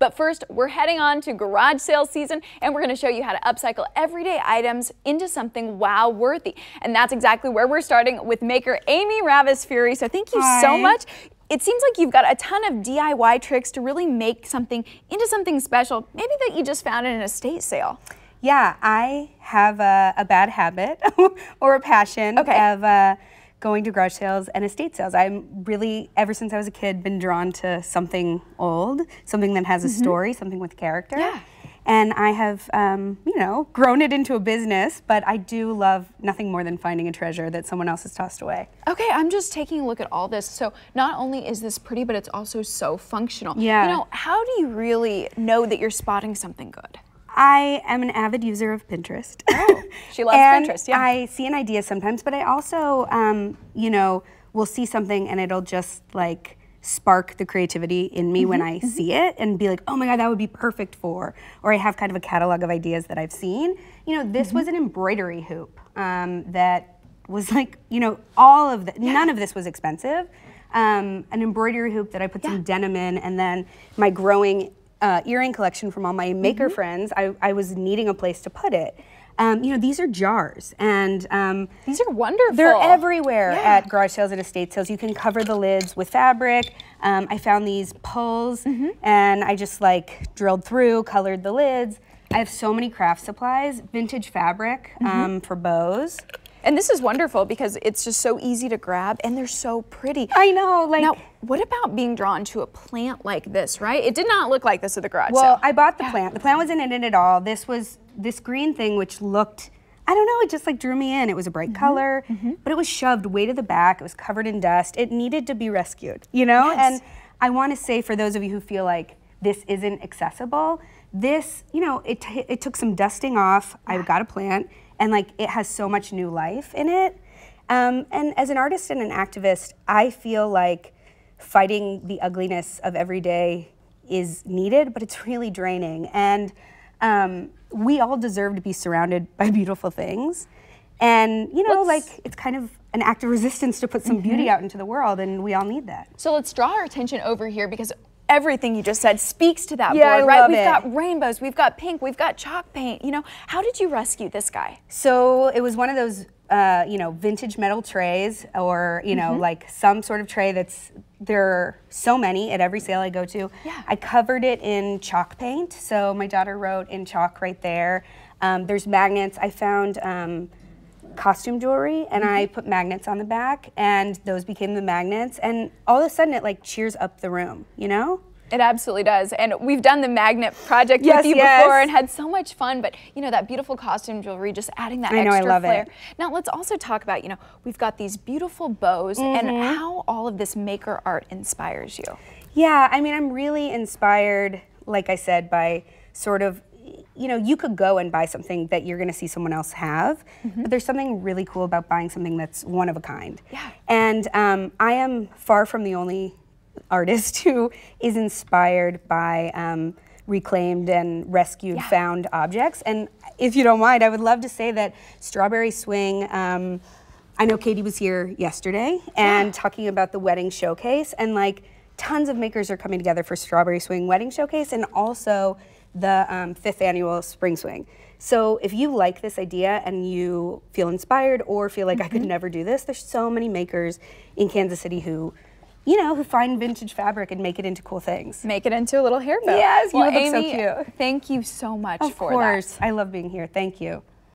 But first, we're heading on to garage sale season, and we're going to show you how to upcycle everyday items into something wow-worthy. And that's exactly where we're starting with maker Amy Ravis Furey. So thank you so much. It seems like you've got a ton of DIY tricks to really make something into something special, maybe that you just found in an estate sale. Yeah, I have a bad habit or a passion of going to garage sales and estate sales. I'm really, ever since I was a kid, been drawn to something old, something that has a story, something with character. Yeah. And I have, you know, grown it into a business, but I do love nothing more than finding a treasure that someone else has tossed away. Okay, I'm just taking a look at all this. So not only is this pretty, but it's also so functional. Yeah. You know, how do you really know that you're spotting something good? I am an avid user of Pinterest. Oh, she loves and Pinterest, yeah. I see an idea sometimes, but I also, you know, will see something and it'll just like spark the creativity in me when I see it and be like, oh my God, that would be perfect for, or I have kind of a catalog of ideas that I've seen. You know, this was an embroidery hoop that was like, you know, all of the, none of this was expensive. An embroidery hoop that I put some denim in, and then my growing earring collection from all my maker friends, I was needing a place to put it. You know, these are jars, and these are wonderful. They're everywhere at garage sales and estate sales. You can cover the lids with fabric. I found these pulls, and I just like drilled through, colored the lids. I have so many craft supplies, vintage fabric for bows. And this is wonderful because it's just so easy to grab and they're so pretty. I know, like. Now, what about being drawn to a plant like this, right? It did not look like this at the garage sale. Well, I bought the plant. The plant wasn't in it at all. This was this green thing which looked, I don't know, it just like drew me in. It was a bright color, but it was shoved way to the back. It was covered in dust. It needed to be rescued, you know? And I want to say, for those of you who feel like this isn't accessible, this, you know, it took some dusting off. I got a plant. And like, it has so much new life in it. And as an artist and an activist, I feel like fighting the ugliness of every day is needed, but it's really draining. And we all deserve to be surrounded by beautiful things. And you know, like, it's kind of an act of resistance to put some beauty out into the world, and we all need that. So let's draw our attention over here, because everything you just said speaks to that board, right? We've got rainbows, we've got pink, we've got chalk paint. You know, how did you rescue this guy? So it was one of those, you know, vintage metal trays, or, you know, like some sort of tray that's, there are so many at every sale I go to. Yeah. I covered it in chalk paint. So my daughter wrote in chalk right there. There's magnets. I found costume jewelry, and I put magnets on the back, and those became the magnets, and all of a sudden it like cheers up the room, you know? It absolutely does. And we've done the magnet project with you before and had so much fun, but you know, that beautiful costume jewelry, just adding that extra flair. Now let's also talk about, you know, we've got these beautiful bows and how all of this maker art inspires you. Yeah, I mean, I'm really inspired, like I said, by sort of, you know, you could go and buy something that you're gonna see someone else have, but there's something really cool about buying something that's one of a kind. Yeah. And I am far from the only artist who is inspired by reclaimed and rescued found objects. And if you don't mind, I would love to say that Strawberry Swing, I know Katie was here yesterday and talking about the wedding showcase, and like tons of makers are coming together for Strawberry Swing wedding showcase, and also the 5th annual Spring Swing. So if you like this idea and you feel inspired or feel like I could never do this, there's so many makers in Kansas City who, you know, who find vintage fabric and make it into cool things. Make it into a little hair bow. Yes, well, you look Amy, so cute. Thank you so much for that. Of course, I love being here. Thank you.